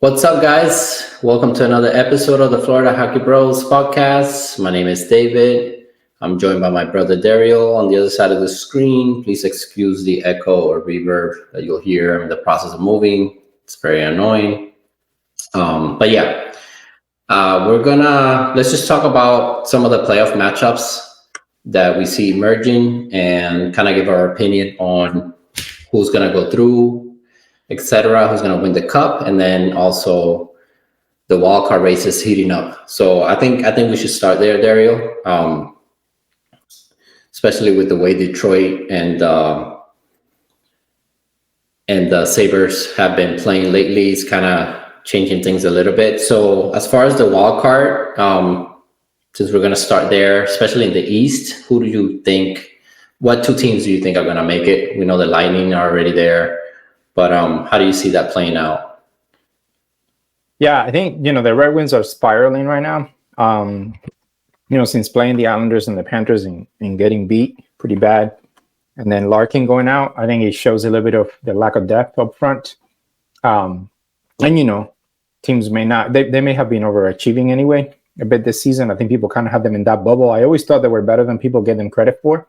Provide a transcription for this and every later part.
What's up, guys? Welcome to another episode of the Florida Hockey Bros podcast. My name is David. I'm joined by my brother Dario on the other side of the screen. Please excuse the echo or reverb that you'll hear in the process of moving. It's very annoying. But yeah, let's just talk about some of the playoff matchups that we see emerging and kind of give our opinion on who's gonna go through, etc., who's gonna win the cup, and then also the wild card race is heating up. So I think we should start there, Dario. Especially with the way Detroit and the Sabres have been playing lately, it's kind of changing things a little bit. So as far as the wild card, since we're going to start there, especially in the East, who do you think? What two teams do you think are going to make it? We know the Lightning are already there, but how do you see that playing out? Yeah, I think the Red Wings are spiraling right now. Since playing the Islanders and the Panthers and getting beat pretty bad, and then Larkin going out, I think it shows a little bit of the lack of depth up front. Teams may not, they may have been overachieving anyway a bit this season. I think people kind of have them in that bubble. I always thought they were better than people give them credit for.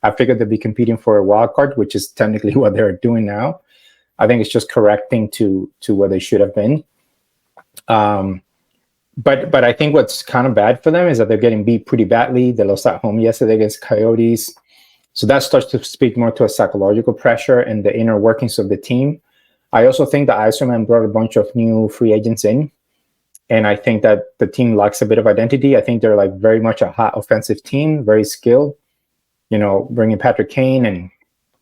I figured they'd be competing for a wild card, which is technically what they're doing now. I think it's just correcting to what they should have been. But I think what's kind of bad for them is that they're getting beat pretty badly. They lost at home yesterday against Coyotes. So that starts to speak more to a psychological pressure and the inner workings of the team. I also think that Yzerman brought a bunch of new free agents in. And I think that the team lacks a bit of identity. I think they're like very much a hot offensive team, very skilled. Bringing Patrick Kane and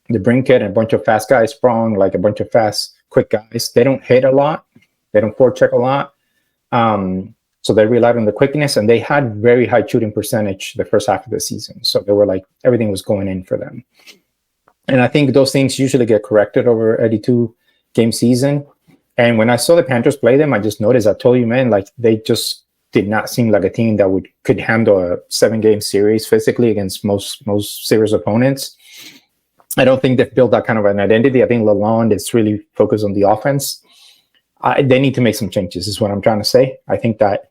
the Brinket and a bunch of fast guys, Sprong, like a bunch of fast, quick guys. They don't hit a lot. They don't forecheck a lot. So they relied on the quickness, and they had very high shooting percentage the first half of the season. So they were like, everything was going in for them. And I think those things usually get corrected over a 82-game season. And when I saw the Panthers play them, I just noticed, I told you, man, like they just did not seem like a team that could handle a 7-game series physically against most serious opponents. I don't think they've built that kind of an identity. I think Lalonde is really focused on the offense. They need to make some changes, is what I'm trying to say. I think that,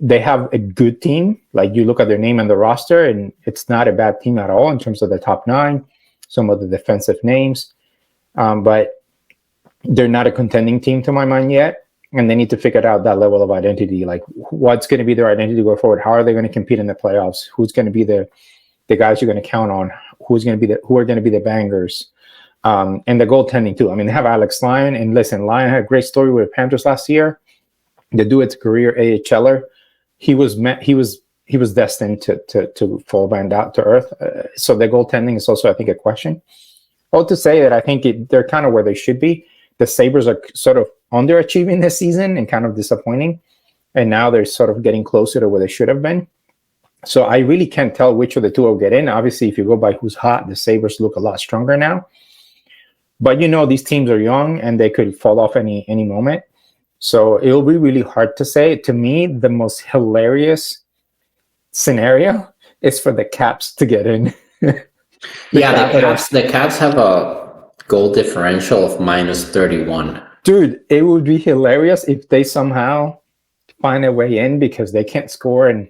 they have a good team. Like you look at their name and the roster, and it's not a bad team at all in terms of the top 9, some of the defensive names. But they're not a contending team to my mind yet. And they need to figure out that level of identity. Like what's going to be their identity going forward? How are they going to compete in the playoffs? Who's going to be the guys you're going to count on? Who are going to be the bangers? And the goaltending too. I mean, they have Alex Lyon, and listen, Lyon had a great story with Panthers last year. The dude's career AHLer. He was destined to fall back down to earth. So the goaltending is also, I think, a question. All to say that I think they're kind of where they should be. The Sabres are sort of underachieving this season and kind of disappointing, and now they're sort of getting closer to where they should have been. So I really can't tell which of the two will get in. Obviously, if you go by who's hot, the Sabres look a lot stronger now. But these teams are young and they could fall off any moment. So it'll be really hard to say. To me, the most hilarious scenario is for the Caps to get in. The Caps have a goal differential of -31. Dude, it would be hilarious if they somehow find a way in because they can't score. And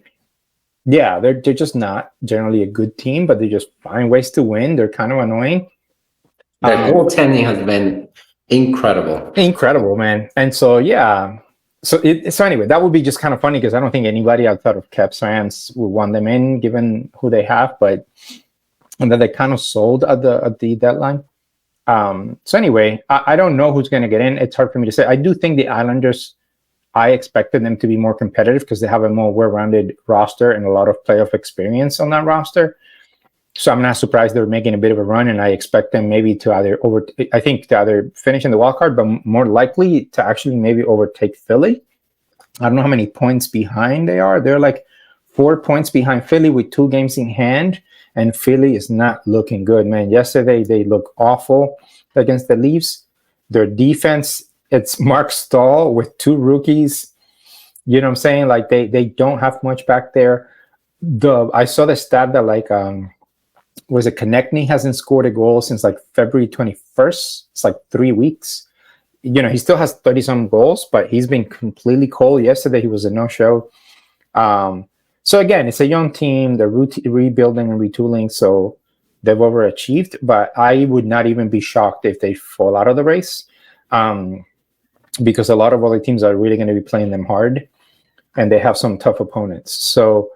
yeah, they're just not generally a good team, but they just find ways to win. They're kind of annoying. Their goaltending has been incredible. Incredible, man. And so, yeah. So anyway, that would be just kind of funny because I don't think anybody outside of Caps fans would want them in given who they have, and then they kind of sold at the deadline. So anyway, I don't know who's going to get in. It's hard for me to say. I do think the Islanders, I expected them to be more competitive because they have a more well-rounded roster and a lot of playoff experience on that roster. So I'm not surprised they're making a bit of a run, and I expect them maybe to either finish in the wild card, but more likely to actually maybe overtake Philly. I don't know how many points behind they are. They're like 4 points behind Philly with 2 games in hand, and Philly is not looking good, man. Yesterday, they looked awful against the Leafs. Their defense, it's Mark Stahl with 2 rookies. You know what I'm saying? Like, they don't have much back there. I saw the stat that, like, Konechny hasn't scored a goal since, like, February 21st. It's like 3 weeks. he still has 30 some goals, but he's been completely cold. Yesterday, he was a no-show. So again, it's a young team. They're rebuilding and retooling, so they've overachieved. But I would not even be shocked if they fall out of the race, because a lot of other teams are really going to be playing them hard, and they have some tough opponents. So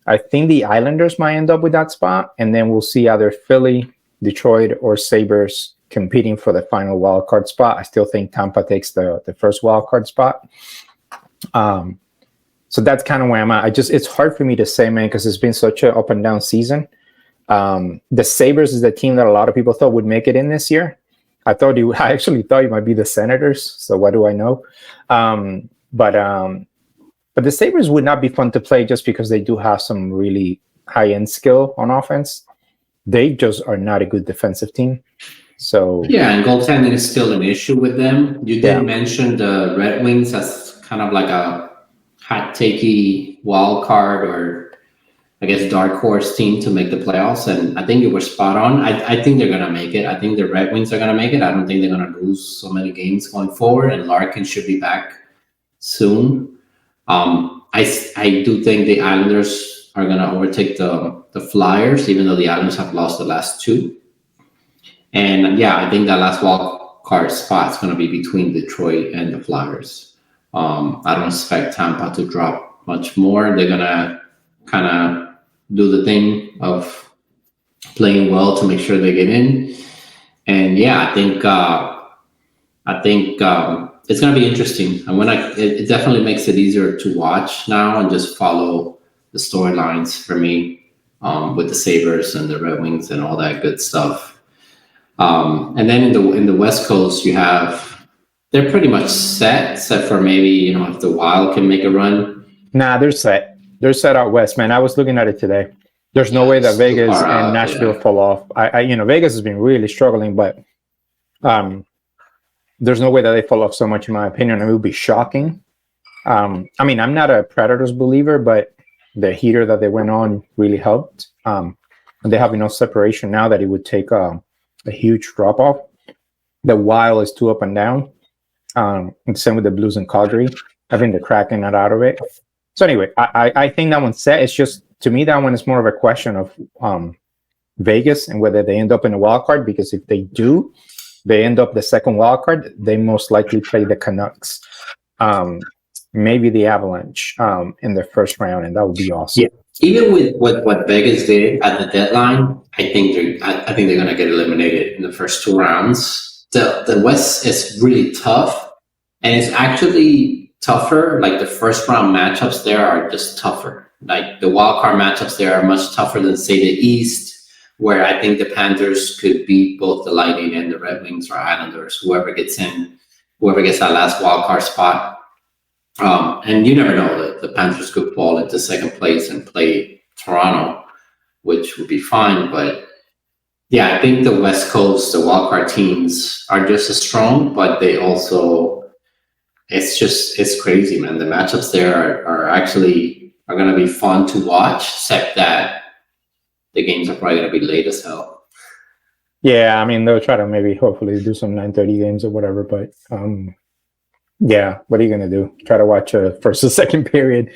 I think the Islanders might end up with that spot, and then we'll see either Philly, Detroit, or Sabres competing for the final wild card spot. I still think Tampa takes the first wild card spot. So that's kind of where I'm at. It's hard for me to say, man, because it's been such an up and down season. The Sabres is the team that a lot of people thought would make it in this year. I actually thought it might be the Senators. So what do I know? But the Sabres would not be fun to play just because they do have some really high-end skill on offense. They just are not a good defensive team. So yeah, and goaltending is still an issue with them. You did mention the Red Wings as kind of like a hot takey wild card, or I guess dark horse team to make the playoffs, and I think you were spot on. I think they're gonna make it. I think the Red Wings are gonna make it. I don't think they're gonna lose so many games going forward, and Larkin should be back soon. I do think the Islanders are gonna overtake the Flyers, even though the Islanders have lost the last two. And yeah, I think that last wild card spot is gonna be between Detroit and the Flyers. I don't expect Tampa to drop much more. They're gonna kind of do the thing of playing well to make sure they get in. And yeah, I think it's gonna be interesting. And it definitely makes it easier to watch now and just follow the storylines for me, with the Sabres and the Red Wings and all that good stuff. And then in the West Coast, they're pretty much set, except for maybe, if the Wild can make a run. Nah, they're set. They're set out west, man. I was looking at it today. There's no way that Vegas and Nashville fall off. Vegas has been really struggling, but there's no way that they fall off so much, in my opinion. It would be shocking. I'm not a Predators believer, but the heater that they went on really helped. And they have enough separation now that it would take a huge drop off. The Wild is too up and down. And same with the Blues and Calgary. I think they're cracking that out of it. So anyway, I think that one's set. It's just, to me, that one is more of a question of Vegas and whether they end up in a wild card, because if they do, they end up the second wild card, they most likely play the Canucks, maybe the Avalanche in the first round, and that would be awesome. Yeah. Even with what Vegas did at the deadline, I think they're going to get eliminated in the first two rounds. The West is really tough, and it's actually tougher. Like the first round matchups there are just tougher. Like the wild card matchups there are much tougher than, say, the East, where I think the Panthers could beat both the Lightning and the Red Wings or Islanders, whoever gets that last wild card spot. And you never know, that the Panthers could fall into second place and play Toronto, which would be fine. But yeah, I think the West Coast, the wildcard teams are just as strong, but they also, it's crazy, man. The matchups there are going to be fun to watch, except that the games are probably going to be late as hell. Yeah, they'll try to maybe hopefully do some 9:30 games or whatever, but yeah, what are you going to do? Try to watch a first or second period.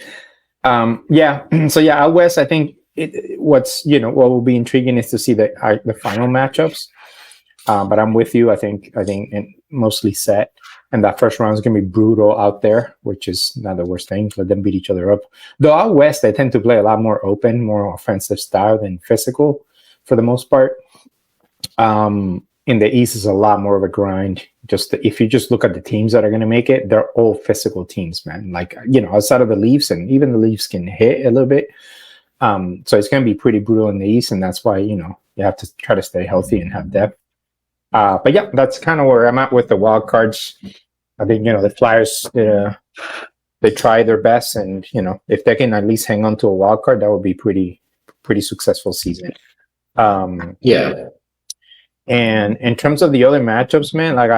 So yeah, out west, I think what will be intriguing is to see the final matchups. But I'm with you. I think mostly set, and that first round is going to be brutal out there, which is not the worst thing. Let them beat each other up. Though out west, they tend to play a lot more open, more offensive style than physical for the most part. In the East is a lot more of a grind. If you just look at the teams that are going to make it, they're all physical teams, man. Like, outside of the Leafs, and even the Leafs can hit a little bit. So it's going to be pretty brutal in the East, and that's why, you have to try to stay healthy and have depth. But yeah, that's kind of where I'm at with the wild cards. I think, the Flyers, they try their best, and, if they can at least hang on to a wild card, that would be pretty successful season. Yeah. And in terms of the other matchups, man, like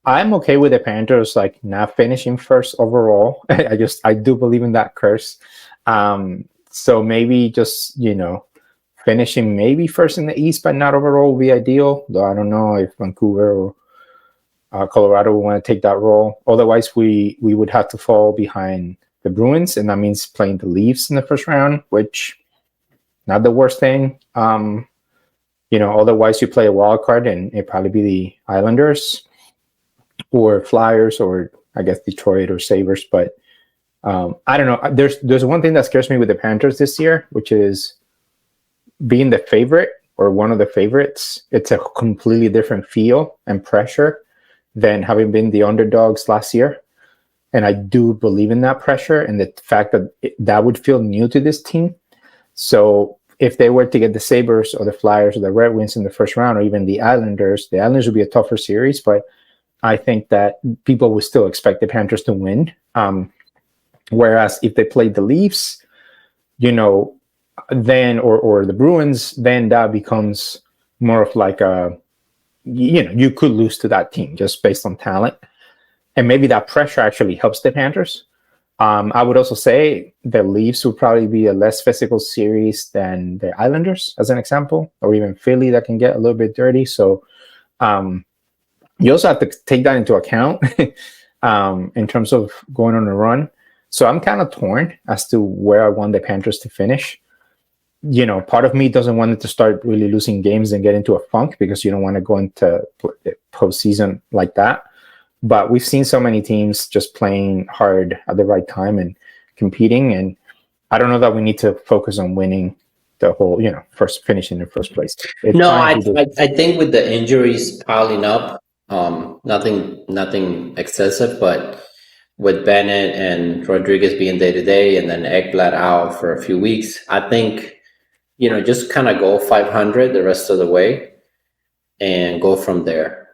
I'm okay with the Panthers, like, not finishing first overall. I do believe in that curse. So maybe just, finishing maybe first in the East, but not overall would be ideal. Though I don't know if Vancouver Colorado will want to take that role. Otherwise, we would have to fall behind the Bruins, and that means playing the Leafs in the first round, which not the worst thing. Otherwise you play a wild card, and it'd probably be the Islanders or Flyers, or I guess Detroit or Sabres. But I don't know. There's one thing that scares me with the Panthers this year, which is being the favorite or one of the favorites. It's a completely different feel and pressure than having been the underdogs last year. And I do believe in that pressure and the fact that that would feel new to this team. So if they were to get the Sabres or the Flyers or the Red Wings in the first round, or even the Islanders would be a tougher series. But I think that people would still expect the Panthers to win. Whereas if they played the Leafs, then or the Bruins, then that becomes more of like you could lose to that team just based on talent. And maybe that pressure actually helps the Panthers. I would also say the Leafs would probably be a less physical series than the Islanders, as an example, or even Philly that can get a little bit dirty. So you also have to take that into account in terms of going on a run. So I'm kind of torn as to where I want the Panthers to finish. Part of me doesn't want it to start really losing games and get into a funk, because you don't want to go into postseason like that. But we've seen so many teams just playing hard at the right time and competing. And I don't know that we need to focus on winning the whole, first finishing in first place. I think with the injuries piling up, nothing excessive, but with Bennett and Rodriguez being day-to-day and then Ekblad out for a few weeks, I think, just kind of go 500 the rest of the way and go from there.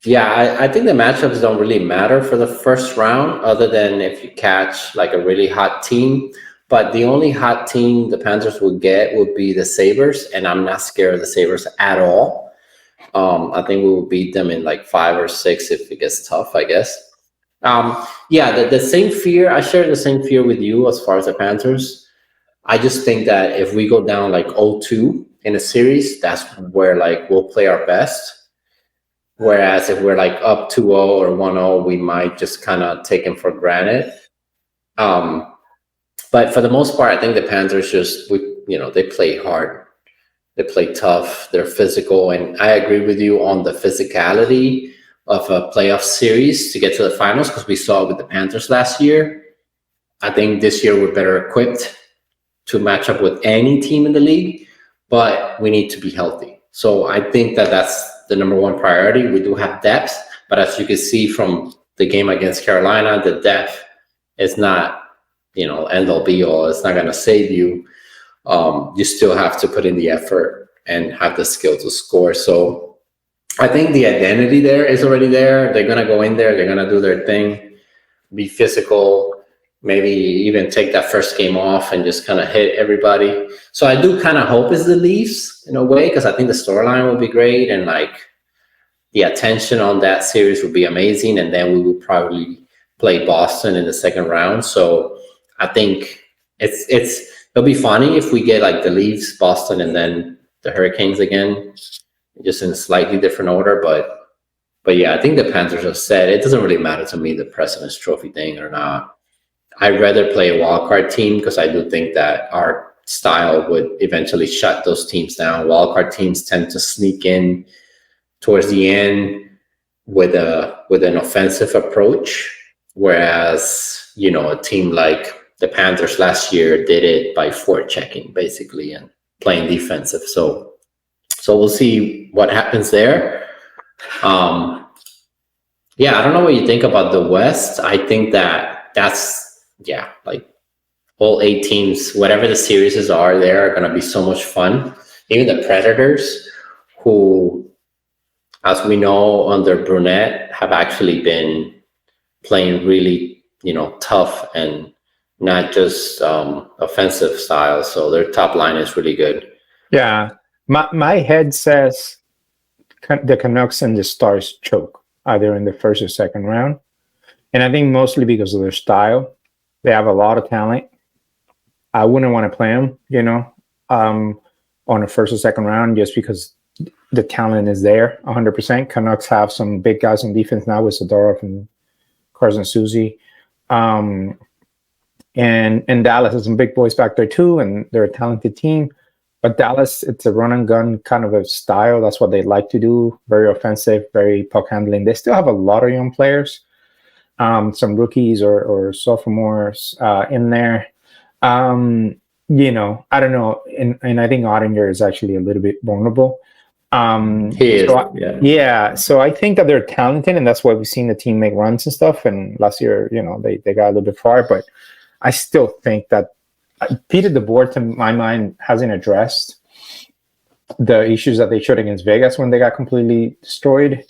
I think the matchups don't really matter for the first round, other than if you catch like a really hot team. But the only hot team the Panthers would get would be the Sabres, and I'm not scared of the Sabres at all. I think we will beat them in like 5 or 6 if it gets tough, I guess. The same fear, I share the same fear with you as far as the Panthers. I just think that if we go down like 0-2 in a series, that's where like we'll play our best. Whereas if we're like up 2-0 or 1-0, we might just kind of take them for granted. But for the most part, I think the Panthers they play hard. They play tough. They're physical. And I agree with you on the physicality of a playoff series to get to the finals, because we saw it with the Panthers last year. I think this year we're better equipped to match up with any team in the league, but we need to be healthy. So I think that that's the number one priority. We do have depth, but as you can see from the game against Carolina, the depth is not, end all be all. It's not going to save you. You still have to put in the effort and have the skill to score. So I think the identity there is already there. They're going to go in there. They're going to do their thing, be physical, maybe even take that first game off and just kind of hit everybody. So I do kind of hope it's the Leafs in a way, because I think the storyline would be great, and like the attention on that series would be amazing. And then we would probably play Boston in the second round. So I think it'll be funny if we get like the Leafs, Boston, and then the Hurricanes again, just in a slightly different order. But yeah, I think the Panthers have said it doesn't really matter to me, the President's Trophy thing or not. I'd rather play a wildcard team, because I do think that our style would eventually shut those teams down. Wildcard teams tend to sneak in towards the end with an offensive approach, whereas a team like the Panthers last year did it by forechecking basically and playing defensive. So we'll see what happens there. I don't know what you think about the West. I think that's like all 8 teams, whatever the series are there, are going to be so much fun. Even the Predators, who, as we know, under Brunette, have actually been playing really, tough and not just offensive style. So their top line is really good. Yeah. My head says the Canucks and the Stars choke either in the first or second round. And I think mostly because of their style. They have a lot of talent. I wouldn't want to play them, on a first or second round, just because the talent is there 100%. Canucks have some big guys on defense now with Zadorov and Carson Suzy. And Dallas has some big boys back there too, and they're a talented team. But Dallas, it's a run and gun kind of a style. That's what they like to do. Very offensive, very puck handling. They still have a lot of young players, some rookies or sophomores in there. You know, I don't know. And I think Ottinger is actually a little bit vulnerable. He is, yeah. So I think that they're talented, and that's why we've seen the team make runs and stuff. And last year, you know, they got a little bit far, but I still think that Peter DeBoer, to my mind, hasn't addressed the issues that they showed against Vegas when they got completely destroyed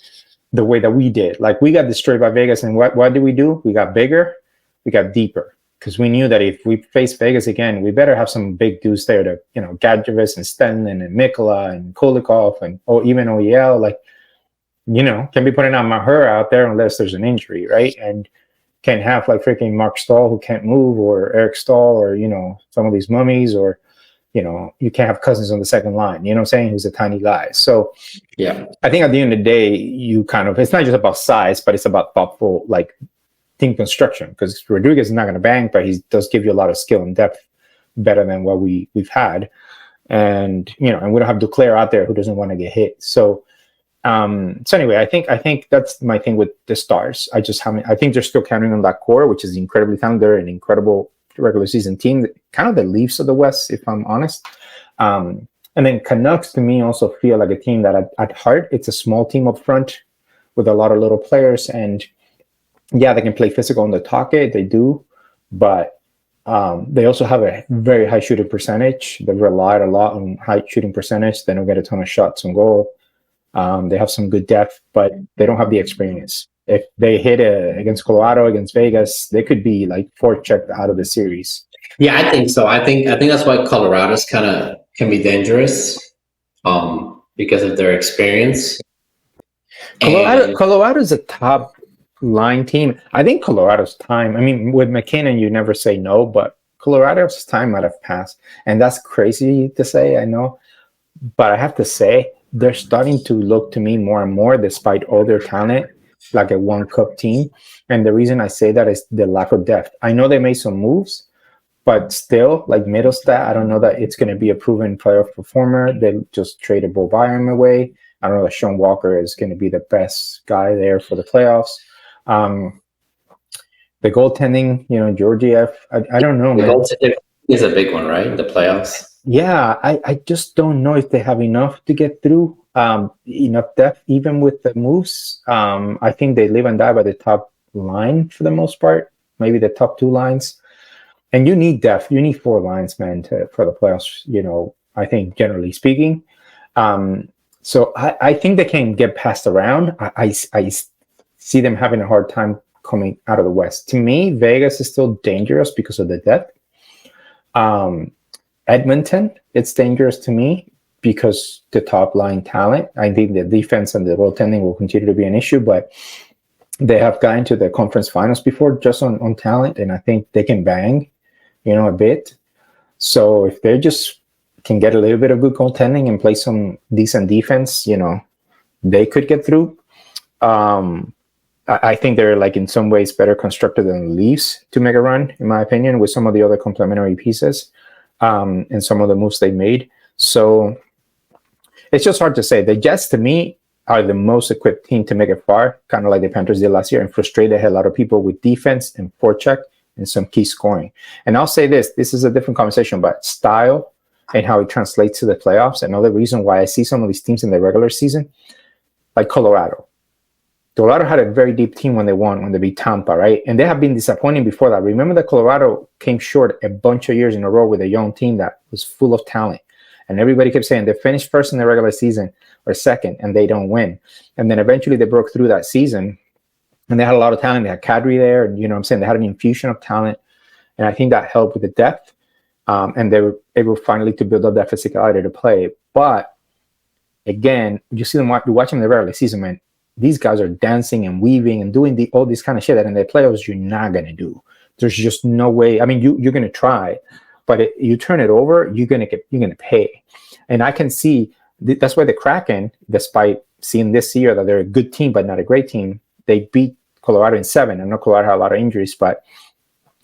the way that we did. Like, we got destroyed by Vegas, and what did we do? We got bigger, we got deeper, because we knew that if we face Vegas again, we better have some big dudes there to, you know, Gadjevich and Stenlin and Mikula and Kulikov and even OEL, like, you know, can be putting Maher out there unless there's an injury, right? And can't have like freaking Mark Stahl who can't move, or Eric Stahl, or, you know, some of these mummies, or, you know, you can't have Cousins on the second line, you know what I'm saying, who's a tiny guy. So yeah, I think at the end of the day, you kind of, it's not just about size, but it's about thoughtful, like, team construction, because Rodriguez is not going to bang, but he does give you a lot of skill and depth better than what we've had. And, you know, and we don't have Duclair out there who doesn't want to get hit. So anyway, I think that's my thing with the Stars. I think they're still counting on that core, which is incredibly talented. They're an incredible regular season team, kind of the Leafs of the West, if I'm honest. And then Canucks, to me, also feel like a team that at heart, it's a small team up front with a lot of little players. And yeah, they can play physical on the target, they do, but they also have a very high shooting percentage. They relied a lot on high shooting percentage. They don't get a ton of shots on goal. They have some good depth, but they don't have the experience. If they hit against Colorado, against Vegas, they could be like forechecked out of the series. Yeah, I think so. I think that's why Colorado's kind of can be dangerous, because of their experience. Colorado's a top line team. I think Colorado's time, I mean, with McKinnon, you never say no, but Colorado's time might have passed. And that's crazy to say, I know. But I have to say, they're starting to look to me more and more, despite all their talent, like a one-cup team. And the reason I say that is the lack of depth. I know they made some moves, but still, like Middlestat, I don't know that it's going to be a proven playoff performer. They just traded Bo Byram away. I don't know that Sean Walker is going to be the best guy there for the playoffs. The goaltending, you know, Georgiev, I don't know, man. The goaltending is a big one, right? The playoffs. Yeah, I just don't know if they have enough to get through, enough depth, even with the moves. I think they live and die by the top line for the most part, maybe the top two lines. And you need depth. You need four lines, man, for the playoffs, you know, I think generally speaking. So I think they can get passed around. I see them having a hard time coming out of the West. To me, Vegas is still dangerous because of the depth. Edmonton, it's dangerous to me because the top line talent. I think the defense and the goaltending will continue to be an issue, but they have gotten to the conference finals before just on talent, and I think they can bang, you know, a bit. So if they just can get a little bit of good goaltending and play some decent defense, you know, they could get through. I think they're, like, in some ways better constructed than the Leafs to make a run, in my opinion, with some of the other complementary pieces. And some of the moves they made. So it's just hard to say. The Jets, to me, are the most equipped team to make it far, kind of like the Panthers did last year, and frustrate the hell out of people with defense and forecheck and some key scoring. And I'll say this is a different conversation, but style and how it translates to the playoffs. Another reason why I see some of these teams in the regular season, like Colorado. Colorado had a very deep team when they beat Tampa, right? And they have been disappointing before that. Remember that Colorado came short a bunch of years in a row with a young team that was full of talent. And everybody kept saying they finished first in the regular season or second, and they don't win. And then eventually they broke through that season, and they had a lot of talent. They had Kadri there, and, you know what I'm saying, they had an infusion of talent. And I think that helped with the depth. And they were able finally to build up that physicality to play. But again, you see them watching the regular season, man. These guys are dancing and weaving and doing all this kind of shit that in the playoffs you're not going to do. There's just no way. I mean, you're going to try, but you turn it over, you're going to pay. And I can see that's why the Kraken, despite seeing this year that they're a good team but not a great team, they beat Colorado in 7. I know Colorado had a lot of injuries, but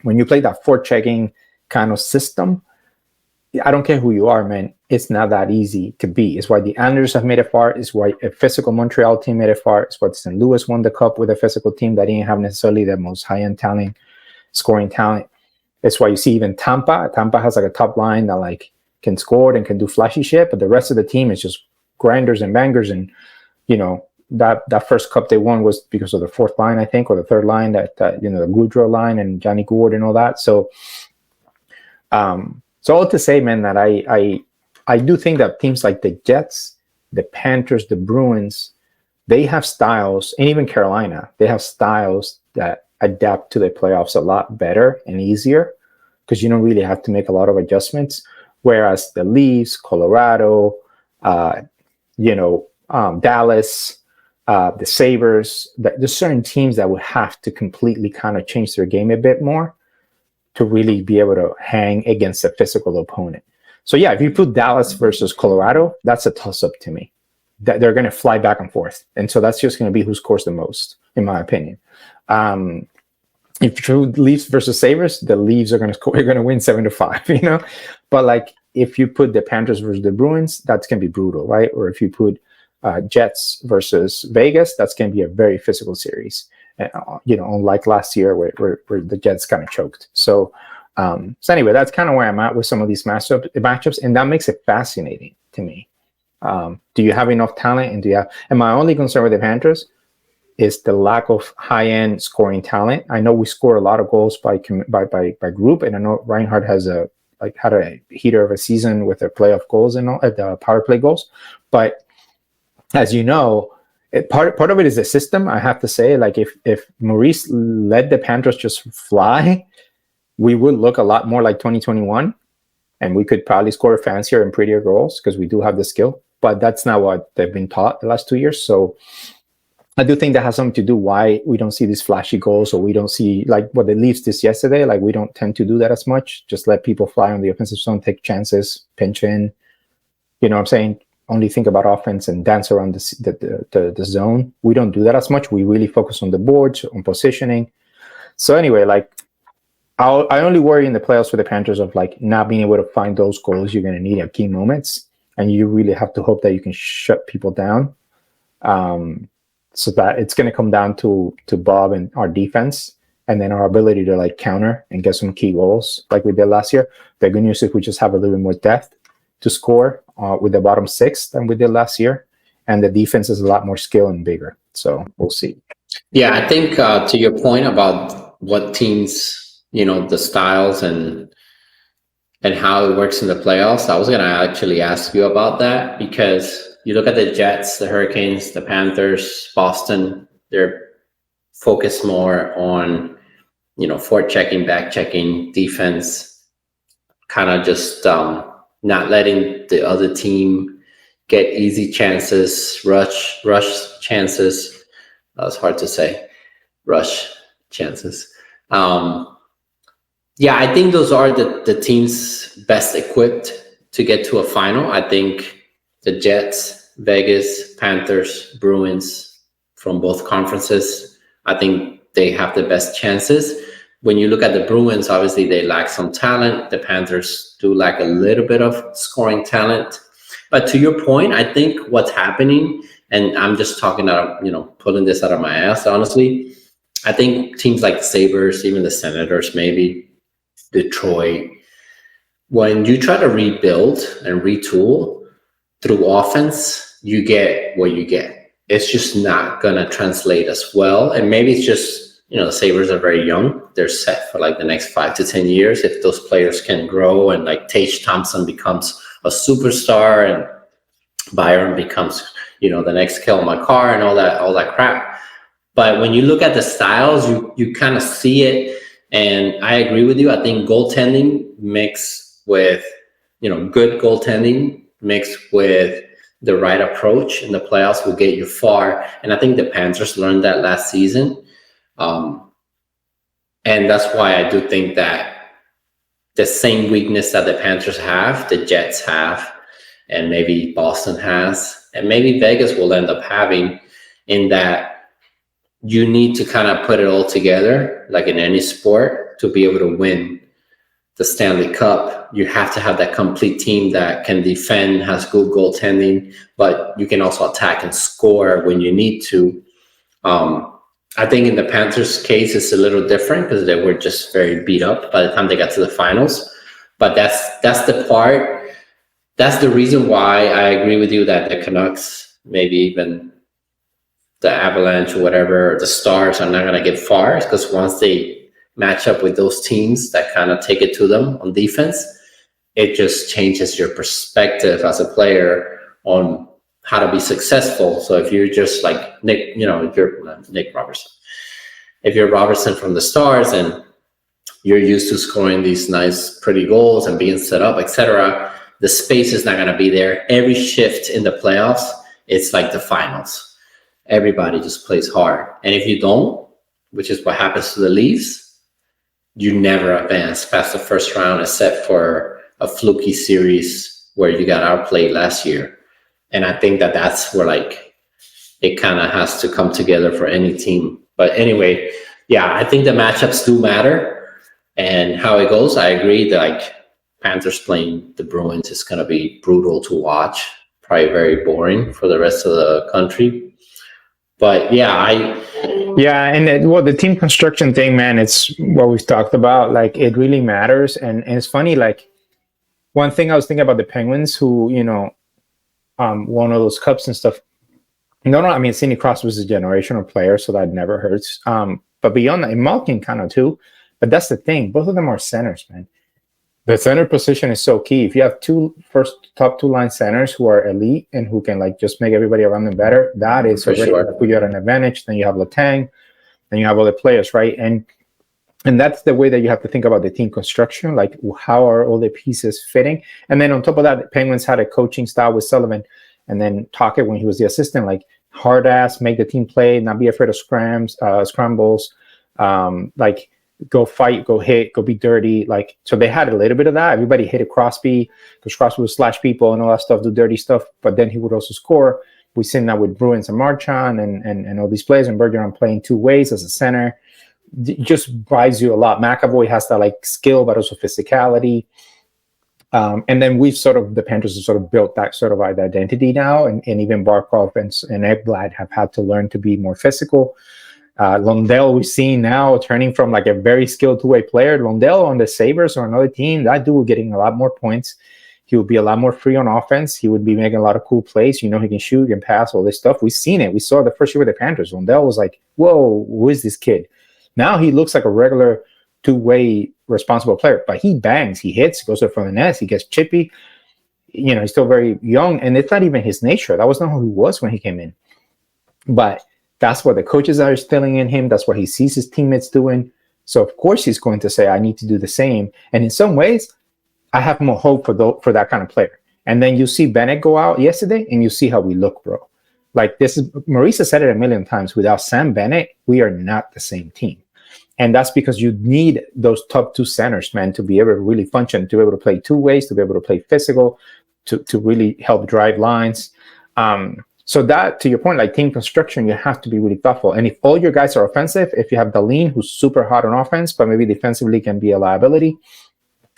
when you play that forechecking kind of system, I don't care who you are, man. It's not that easy to beat. It's why the Islanders have made it far. It's why a physical Montreal team made it far. It's why St. Louis won the cup with a physical team that didn't have necessarily the most high-end talent, scoring talent. That's why you see even Tampa. Tampa has like a top line that like can score and can do flashy shit, but the rest of the team is just grinders and bangers. And you know that first cup they won was because of the fourth line, I think, or the third line, that the Goudreau line and Johnny Gourde and all that. So, so all to say, man, that I do think that teams like the Jets, the Panthers, the Bruins, they have styles, and even Carolina, they have styles that adapt to the playoffs a lot better and easier because you don't really have to make a lot of adjustments. Whereas the Leafs, Colorado, Dallas, the Sabres, there's certain teams that would have to completely kind of change their game a bit more to really be able to hang against a physical opponent. So yeah, if you put Dallas versus Colorado, that's a toss-up to me. That they're going to fly back and forth, and so that's just going to be who scores the most, in my opinion. If you Leafs versus Sabres, the Leafs are going to win 7-5, But like if you put the Panthers versus the Bruins, that's going to be brutal, right? Or if you put Jets versus Vegas, that's going to be a very physical series. Unlike last year where the Jets kind of choked. So anyway, that's kind of where I'm at with some of these matchups, and that makes it fascinating to me. Do you have enough talent? And my only concern with the Panthers is the lack of high-end scoring talent. I know we score a lot of goals by group, and I know Reinhart has had a heater of a season with their playoff goals and all, the power play goals. But as you know, part of it is the system. I have to say, like if Maurice let the Panthers just fly, we would look a lot more like 2021, and we could probably score fancier and prettier goals because we do have the skill. But that's not what they've been taught the last 2 years. So I do think that has something to do why we don't see these flashy goals, or we don't see like what the Leafs did yesterday. Like we don't tend to do that as much. Just let people fly on the offensive zone, take chances, pinch in. You know what I'm saying? Only think about offense and dance around the zone. We don't do that as much. We really focus on the boards, on positioning. So anyway, like I only worry in the playoffs for the Panthers of like not being able to find those goals you're going to need at key moments, and you really have to hope that you can shut people down. So that it's going to come down to Bob and our defense, and then our ability to like counter and get some key goals like we did last year. The good news is we just have a little bit more depth to score with the bottom six than we did last year, and the defense is a lot more skill and bigger. So we'll see. Yeah, I think to your point about what teams, the styles and how it works in the playoffs, I was going to actually ask you about that, because you look at the Jets, the Hurricanes, the Panthers, Boston, they're focused more on, forechecking, back-checking, defense, kind of just not letting the other team get easy chances, rush chances. That's hard to say. Rush chances. Yeah, I think those are the teams best equipped to get to a final. I think the Jets, Vegas, Panthers, Bruins from both conferences, I think they have the best chances. When you look at the Bruins, obviously they lack some talent. The Panthers do lack a little bit of scoring talent. But to your point, I think what's happening, and I'm just talking out, pulling this out of my ass, honestly, I think teams like the Sabres, even the Senators, maybe Detroit, when you try to rebuild and retool through offense, you get what you get. It's just not going to translate as well. And maybe it's just, the Sabres are very young. They're set for like the next 5 to 10 years. If those players can grow and like Tage Thompson becomes a superstar and Byron becomes, the next Kale McCarr and all that crap. But when you look at the styles, you kind of see it. And I agree with you. I think goaltending mixed with, good goaltending mixed with the right approach in the playoffs will get you far. And I think the Panthers learned that last season. And that's why I do think that the same weakness that the Panthers have, the Jets have. and maybe Boston has, and maybe Vegas will end up having, in that you need to kind of put it all together, like in any sport, to be able to win the Stanley Cup. You have to have that complete team that can defend, has good goaltending, but you can also attack and score when you need to. I think in the Panthers' case, it's a little different because they were just very beat up by the time they got to the finals. But that's the part. That's the reason why I agree with you that the Canucks, maybe even the Avalanche or whatever, or the Stars are not going to get far, because once they match up with those teams that kind of take it to them on defense, it just changes your perspective as a player on how to be successful. So if you're just like Nick, if you're Nick Robertson, if you're Robertson from the Stars and you're used to scoring these nice, pretty goals and being set up, etc., the space is not going to be there. Every shift in the playoffs, it's like the finals. Everybody just plays hard. And if you don't, which is what happens to the Leafs, you never advance past the first round, except for a fluky series where you got outplayed last year. And I think that's where it kind of has to come together for any team. But anyway, yeah, I think the matchups do matter, and how it goes. I agree that Panthers playing the Bruins is going to be brutal to watch, probably very boring for the rest of the country. But yeah, and the team construction thing, man, it's what we've talked about. It really matters, and it's funny. One thing I was thinking about the Penguins, who won all those cups and stuff. No, I mean, Sidney Crosby was a generational player, so that never hurts. But beyond that, and Malkin kind of too. But that's the thing; both of them are centers, man. The center position is so key. If you have top two line centers who are elite and who can just make everybody around them better, that is already put you at an advantage. Then you have Letang, then you have other players, right? And that's the way that you have to think about the team construction. How are all the pieces fitting? And then on top of that, the Penguins had a coaching style with Sullivan, and then Tocchet when he was the assistant, hard ass, make the team play, not be afraid of scrambles, go fight, go hit, go be dirty. So they had a little bit of that. Everybody hated Crosby because Crosby would slash people and all that stuff, do dirty stuff, but then he would also score. We've seen that with Bruins and Marchand and all these players, and Bergeron playing two ways as a center. It just buys you a lot. McAvoy has that skill, but also physicality. And then the Panthers have sort of built that sort of identity now, and even Barkov and Ekblad have had to learn to be more physical. Lundell, we've seen now turning from a very skilled two-way player. Lundell on the Sabres or another team, that dude getting a lot more points. He would be a lot more free on offense. He would be making a lot of cool plays. He can shoot, he can pass, all this stuff. We've seen it. We saw the first year with the Panthers. Lundell was whoa, who is this kid? Now he looks like a regular two-way responsible player, but he bangs, he hits, goes up from the net, he gets chippy. He's still very young, and it's not even his nature. That was not who he was when he came in. But that's what the coaches are instilling in him. That's what he sees his teammates doing. So of course he's going to say, I need to do the same. And in some ways, I have more hope for that kind of player. And then you see Bennett go out yesterday, and you see how we look, bro. Marisa said it a million times. Without Sam Bennett, we are not the same team. And that's because you need those top two centers, man, to be able to really function, to be able to play two ways, to be able to play physical, to really help drive lines. So that, to your point, team construction, you have to be really thoughtful. And if all your guys are offensive, if you have Dahlin, who's super hot on offense, but maybe defensively can be a liability,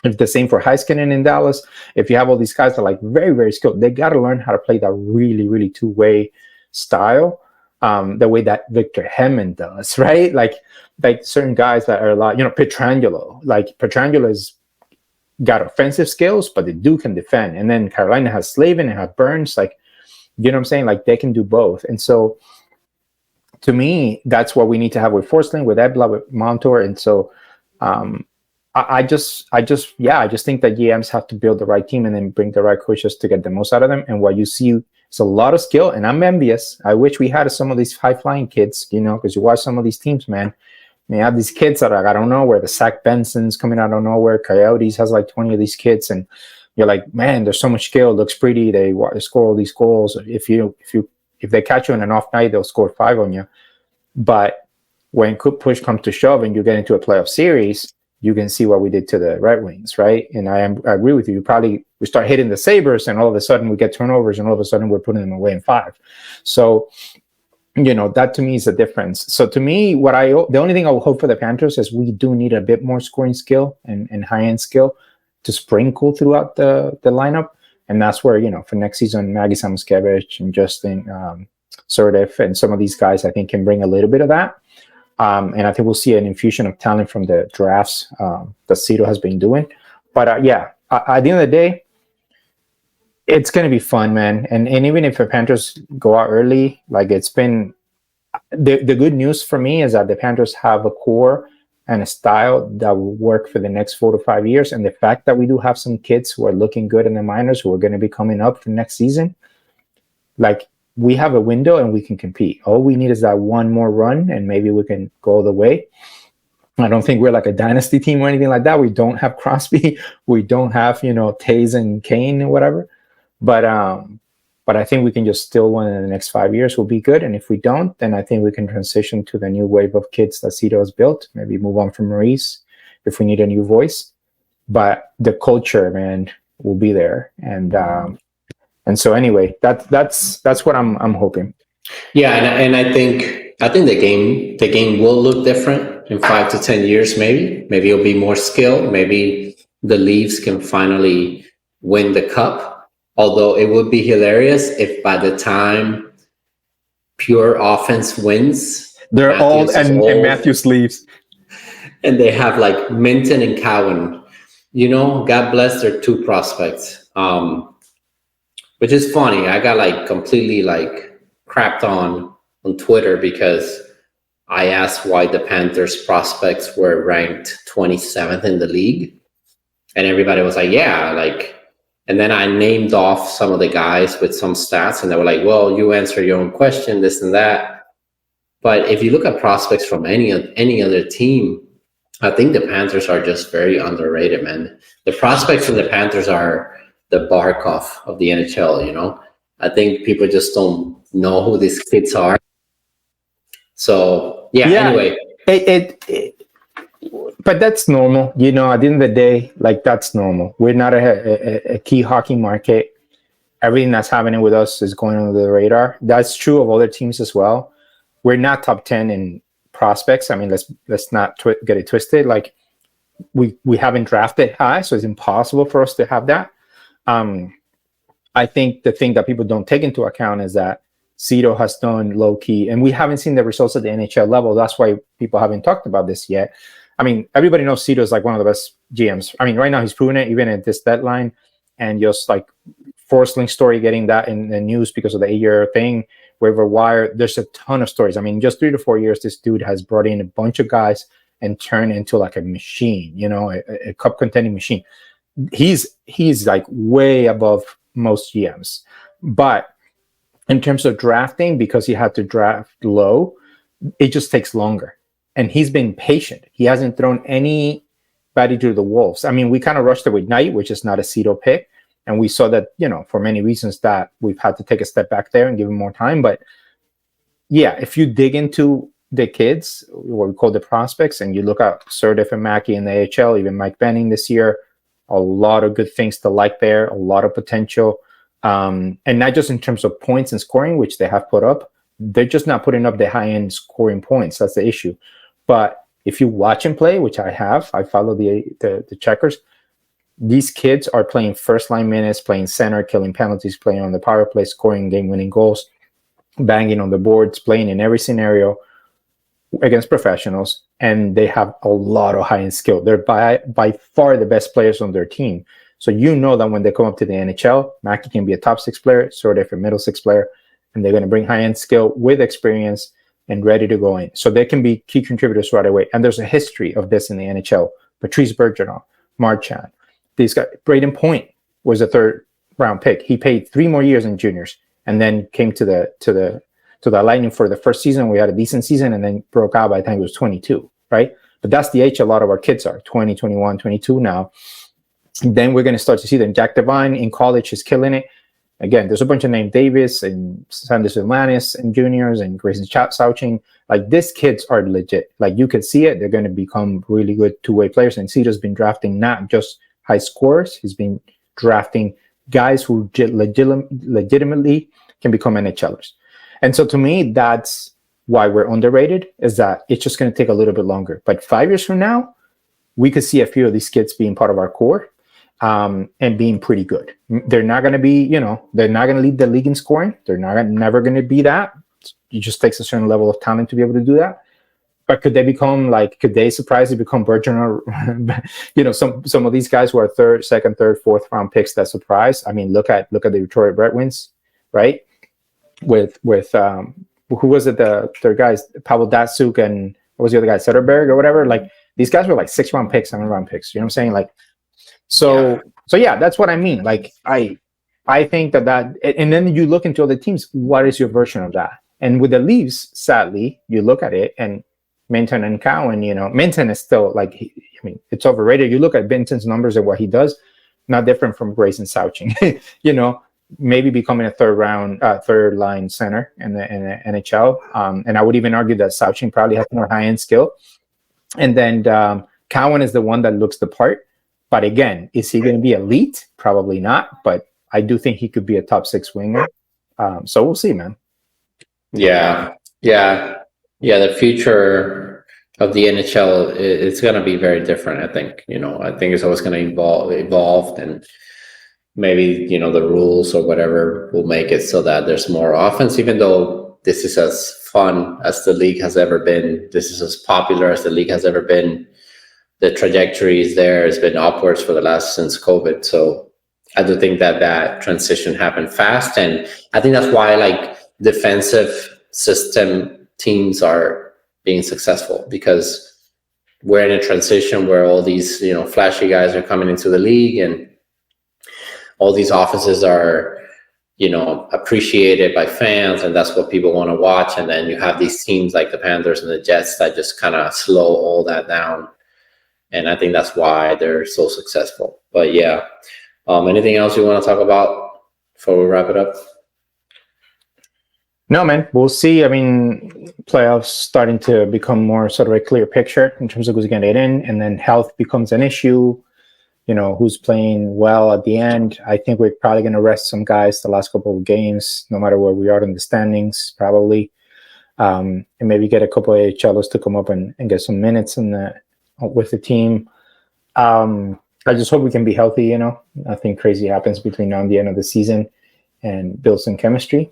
if the same for Heiskanen in Dallas, if you have all these guys that are very, very skilled, they got to learn how to play that really, really two-way style, the way that Victor Hedman does, right? Like certain guys that are Pietrangelo. Pietrangelo got offensive skills, but the dude can defend. And then Carolina has Slavin and have Burns. You know what I'm saying? They can do both. And so, to me, that's what we need to have with Forsling, with Ebla, with Montour. And so, I just think that GMs have to build the right team and then bring the right coaches to get the most out of them. And what you see is a lot of skill, and I'm envious. I wish we had some of these high-flying kids, because you watch some of these teams, man. You have these kids that are I don't know where, the Zach Benson's coming out of nowhere. Coyotes has 20 of these kids, and you're like, man, there's so much skill. It looks pretty. They score all these goals. If they catch you on an off night, they'll score 5 on you. But when push comes to shove and you get into a playoff series, you can see what we did to the Red Wings, right? And I agree with you. We start hitting the Sabres, and all of a sudden we get turnovers, and all of a sudden we're putting them away in 5. So, that to me is the difference. So to me, the only thing I will hope for the Panthers is we do need a bit more scoring skill and high-end skill to sprinkle throughout the lineup. And that's where, for next season, Maggie Samoskevich and Justin Surdif and some of these guys, I think, can bring a little bit of that. And I think we'll see an infusion of talent from the drafts that Cito has been doing. But at the end of the day, it's going to be fun, man. And even if the Panthers go out early, like it's been the good news for me is that the Panthers have a core and a style that will work for the next 4 to 5 years. And the fact that we do have some kids who are looking good in the minors who are going to be coming up for next season, like we have a window and we can compete. All we need is that one more run and maybe we can go all the way. I don't think we're like a dynasty team or anything like that. We don't have Crosby. We don't have, Taze and Kane or whatever. But I think we can just still win in the next 5 years. We'll be good. And if we don't, then I think we can transition to the new wave of kids that Cito has built. Maybe move on from Maurice if we need a new voice. But the culture, man, will be there. And so anyway, that's what I'm hoping. Yeah, and I think the game will look different in 5 to 10 years. Maybe it'll be more skill. Maybe the Leafs can finally win the cup. Although it would be hilarious if by the time pure offense wins, they're old and Matthews leaves, and they have like Minton and Cowan. God bless their 2 prospects. Which is funny. I got like completely like crapped on Twitter because I asked why the Panthers prospects were ranked 27th in the league, and everybody was like, "Yeah, like." And then I named off some of the guys with some stats, and they were like, "Well, you answer your own question, this and that." But if you look at prospects from any other team, I think the Panthers are just very underrated, man. The prospects from the Panthers are the Barkov of the NHL. I think people just don't know who these kids are. So anyway, but that's normal. At the end of the day, like that's normal. We're not a key hockey market. Everything that's happening with us is going under the radar. That's true of other teams as well. We're not top 10 in prospects. I mean, let's not get it twisted. Like we haven't drafted high, so it's impossible for us to have that. I think the thing that people don't take into account is that Cito has done low key, and we haven't seen the results at the NHL level. That's why people haven't talked about this yet. I mean, everybody knows Cito is like one of the best GMs. I mean, right now he's proven it even at this deadline, and just like Forsling story getting that in the news because of the 8-year thing, waiver wire. There's a ton of stories. I mean, just 3 to 4 years, this dude has brought in a bunch of guys and turned into like a machine, a cup contending machine. He's like way above most GMs, but in terms of drafting, because he had to draft low, it just takes longer. And he's been patient. He hasn't thrown anybody to the wolves. I mean, we kind of rushed it with Knight, which is not a Cito pick. And we saw that, for many reasons that we've had to take a step back there and give him more time. But yeah, if you dig into the kids, what we call the prospects, and you look at Surdif and Mackey in the AHL, even Mike Benning this year, a lot of good things to like there, a lot of potential. And not just in terms of points and scoring, which they have put up. They're just not putting up the high-end scoring points. That's the issue. But if you watch him play, which I follow the checkers, these kids are playing first-line minutes, playing center, killing penalties, playing on the power play, scoring game-winning goals, banging on the boards, playing in every scenario against professionals, and they have a lot of high-end skill. They're by far the best players on their team. So that when they come up to the NHL, Mackey can be a top 6 player, Surdif a middle 6 player, and they're going to bring high-end skill with experience and ready to go in. So they can be key contributors right away. And there's a history of this in the NHL. Patrice Bergeron, Marchand, these guys. Braden Point was a 3rd-round pick. He played 3 more years in juniors and then came to the Lightning for the first season. We had a decent season and then broke out by the time he was 22, right? But that's the age a lot of our kids are, 20, 21, 22 now. And then we're going to start to see them. Jack Devine in college is killing it. Again, there's a bunch of named Davis and Sanderson Lannis and juniors and Grayson Souching. Like, these kids are legit. Like, you can see it. They're going to become really good two-way players. And Cito's been drafting not just high scorers. He's been drafting guys who legitimately can become NHLers. And so to me, that's why we're underrated, is that it's just going to take a little bit longer. But 5 years from now, we could see a few of these kids being part of our core and being pretty good. They're not going to be, they're not going to lead the league in scoring. They're never going to be that. It just takes a certain level of talent to be able to do that. But could they surprisingly become Bergeron or, some of these guys who are second, third, fourth round picks that surprise? I mean, look at the Detroit Red Wings, right? With who was it? The third guys, Pavel Datsyuk, and what was the other guy, Zetterberg or whatever? Like, these guys were like 6 round picks, 7 round picks. You know what I'm saying? Like, so yeah, that's what I mean. Like, I think that, and then you look into other teams. What is your version of that? And with the Leafs, sadly, you look at it, and Minten and Cowan, Minten is still like, it's overrated. You look at Minten's numbers and what he does, not different from Grayson Souching, maybe becoming a third line center in the NHL. And I would even argue that Souching probably has more high-end skill. And then Cowan is the one that looks the part. But again, is he going to be elite? Probably not. But I do think he could be a top 6 winger. So we'll see, man. Yeah. The future of the NHL, it's going to be very different. I think, I think it's always going to evolve, and maybe, the rules or whatever will make it so that there's more offense, even though this is as fun as the league has ever been. This is as popular as the league has ever been. The trajectory is there. It's been upwards for the last since COVID. So I do think that transition happened fast. And I think that's why defensive system teams are being successful, because we're in a transition where all these, flashy guys are coming into the league, and all these offenses are, appreciated by fans, and that's what people want to watch. And then you have these teams like the Panthers and the Jets that just kind of slow all that down. And I think that's why they're so successful. But yeah, anything else you want to talk about before we wrap it up? No, man, we'll see. I mean, playoffs starting to become more sort of a clear picture in terms of who's going to get in, and then health becomes an issue. Who's playing well at the end. I think we're probably going to rest some guys the last couple of games, no matter where we are in the standings, probably. And maybe get a couple of AHLers to come up and get some minutes with the team. I just hope we can be healthy, Nothing crazy happens between now and the end of the season, and build some chemistry.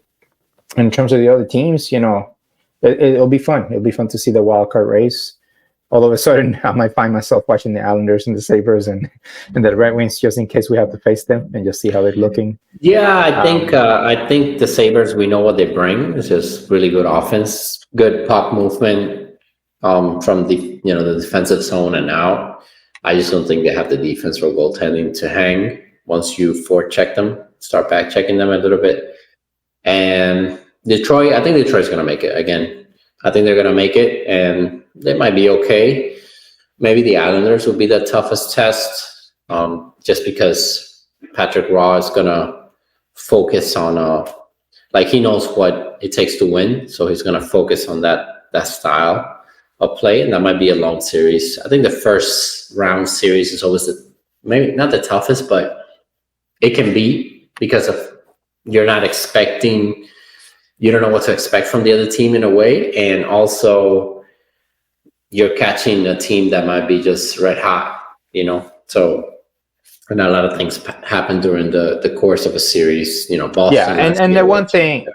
And in terms of the other teams, it'll be fun. It'll be fun to see the wild card race. All of a sudden, I might find myself watching the Islanders and the Sabres and the Red Wings, just in case we have to face them, and just see how they're looking. Yeah, I think the Sabres, we know what they bring. It's just really good offense, good puck movement from the defensive zone and out. I just don't think they have the defense or goaltending to hang once you forecheck them, start back checking them a little bit. And Detroit, I think Detroit's going to make it again. I think they're going to make it, and they might be okay. Maybe the Islanders will be the toughest test, just because Patrick Roy is going to focus on, he knows what it takes to win, so he's going to focus on that style of play, and that might be a long series. I think the first round series is always maybe not the toughest, but it can be, because of you're not expecting, you don't know what to expect from the other team in a way, and also you're catching a team that might be just red hot, So, and a lot of things happen during the course of a series, Boston. Yeah, and the one thing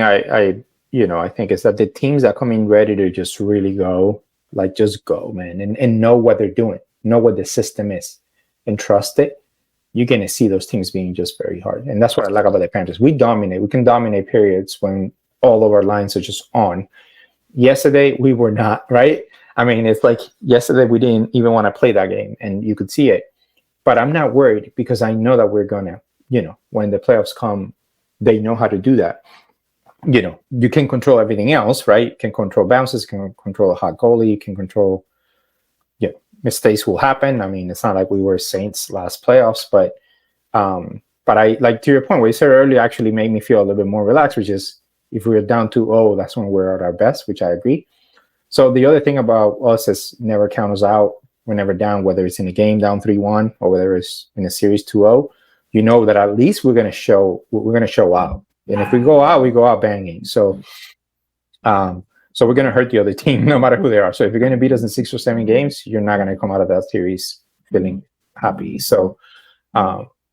I think is that the teams that come in ready to just really go, just go, man, and know what they're doing, know what the system is, and trust it. You're going to see those teams being just very hard. And that's what I like about the Panthers. We dominate. We can dominate periods when all of our lines are just on. Yesterday, we were not, right? I mean, it's like yesterday, we didn't even want to play that game, and you could see it. But I'm not worried, because I know that we're going to, when the playoffs come, they know how to do that. You can control everything else, right? You can control bounces, can control a hot goalie, you can control, mistakes will happen. I mean, it's not like we were Saints last playoffs, but But I like to your point, what you said earlier actually made me feel a little bit more relaxed, which is if we're down 2-0, that's when we're at our best, which I agree. So the other thing about us is never count us out. We're never down, whether it's in a game down 3-1 or whether it's in a series 2-0. You know that at least we're going to show out. And if we go out banging. So we're going to hurt the other team no matter who they are. So if you're going to beat us in 6 or 7 games, you're not going to come out of that series feeling happy. So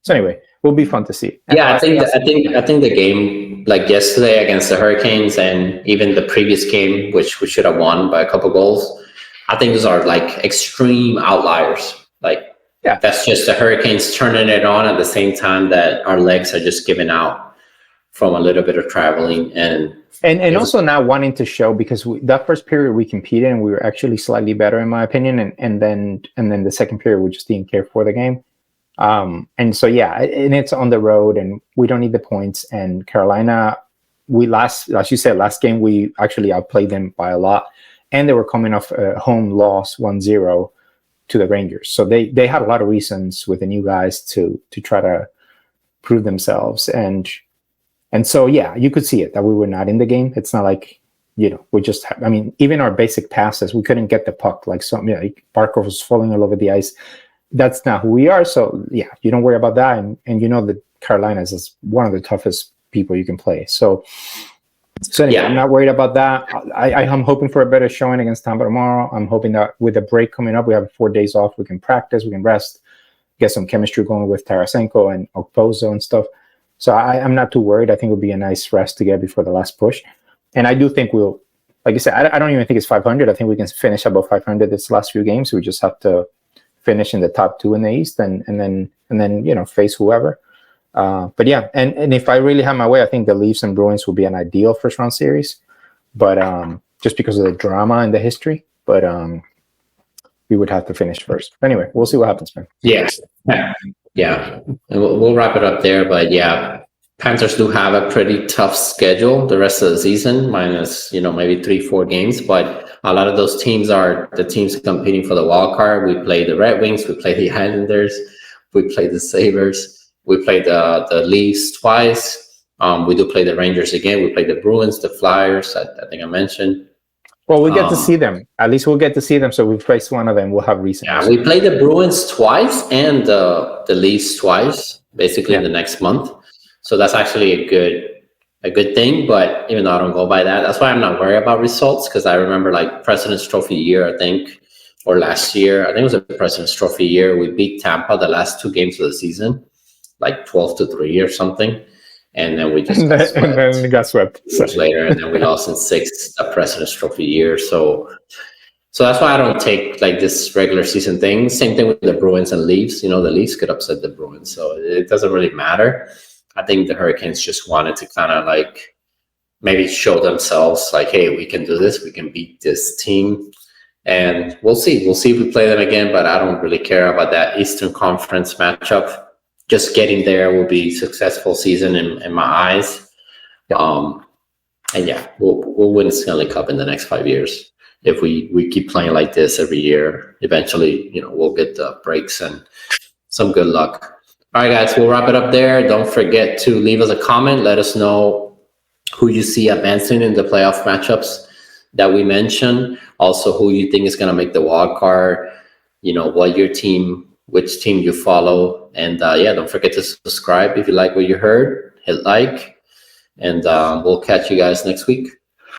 anyway, will be fun to see. Yeah, I think the game like yesterday against the Hurricanes and even the previous game, which we should have won by a couple goals, I think those are like extreme outliers. Like, yeah, that's just the Hurricanes turning it on at the same time that our legs are just giving out from a little bit of traveling and also not wanting to show, because that first period we competed and we were actually slightly better in my opinion, and then the second period we just didn't care for the game. And so yeah, and it's on the road and we don't need the points. And Carolina, as you said, last game we actually outplayed them by a lot, and they were coming off a home loss 1-0 to the Rangers. So they had a lot of reasons with the new guys to try to prove themselves. And so yeah, you could see it that we were not in the game. It's not like, we just even our basic passes, we couldn't get the puck. Like like Barkov was falling all over the ice. That's not who we are. So yeah, you don't worry about that. And you know that Carolina is one of the toughest people you can play. So anyway, yeah. I'm not worried about that. I'm hoping for a better showing against Tampa tomorrow. I'm hoping that with the break coming up, we have 4 days off. We can practice, we can rest, get some chemistry going with Tarasenko and Okposo and stuff. So I'm not too worried. I think it'll be a nice rest to get before the last push. And I do think we'll, like I said, I don't even think it's 500. I think we can finish above 500 this last few games. We just have to finish in the top 2 in the East and then face whoever. But yeah, and if I really have my way, I think the Leafs and Bruins will be an ideal first round series. But just because of the drama and the history. But we would have to finish first. Anyway, we'll see what happens, man. Yes. Yeah. And we'll wrap it up there. But yeah, Panthers do have a pretty tough schedule the rest of the season, minus, maybe 3-4 games. But a lot of those teams are the teams competing for the wild card. We play the Red Wings, we play the Islanders, we play the Sabres, we play the Leafs twice. We do play the Rangers again. We play the Bruins, the Flyers, I think I mentioned. Well, we get to see them. At least we'll get to see them. So we face one of them. We'll have reason. Yeah, we play the Bruins twice and the Leafs twice, basically in the next month. So that's actually a good thing. But even though I don't go by that, that's why I'm not worried about results. Because I remember like President's Trophy year, I think, or last year, I think it was a President's Trophy year. We beat Tampa the last 2 games of the season, like 12-3 or something. And then we just got swept later, and then we lost in 6 the President's Trophy year. So that's why I don't take like this regular season thing. Same thing with the Bruins and Leafs. The Leafs could upset the Bruins, so it doesn't really matter. I think the Hurricanes just wanted to kind of like maybe show themselves like, hey, we can do this. We can beat this team, and we'll see. We'll see if we play them again. But I don't really care about that Eastern Conference matchup. Just getting there will be a successful season in my eyes. And yeah, we'll win Stanley Cup in the next 5 years. If we keep playing like this every year, eventually, we'll get the breaks and some good luck. All right, guys, we'll wrap it up there. Don't forget to leave us a comment. Let us know who you see advancing in the playoff matchups that we mentioned. Also, who you think is going to make the wild card, which team you follow. And don't forget to subscribe if you like what you heard. Hit like, and we'll catch you guys next week.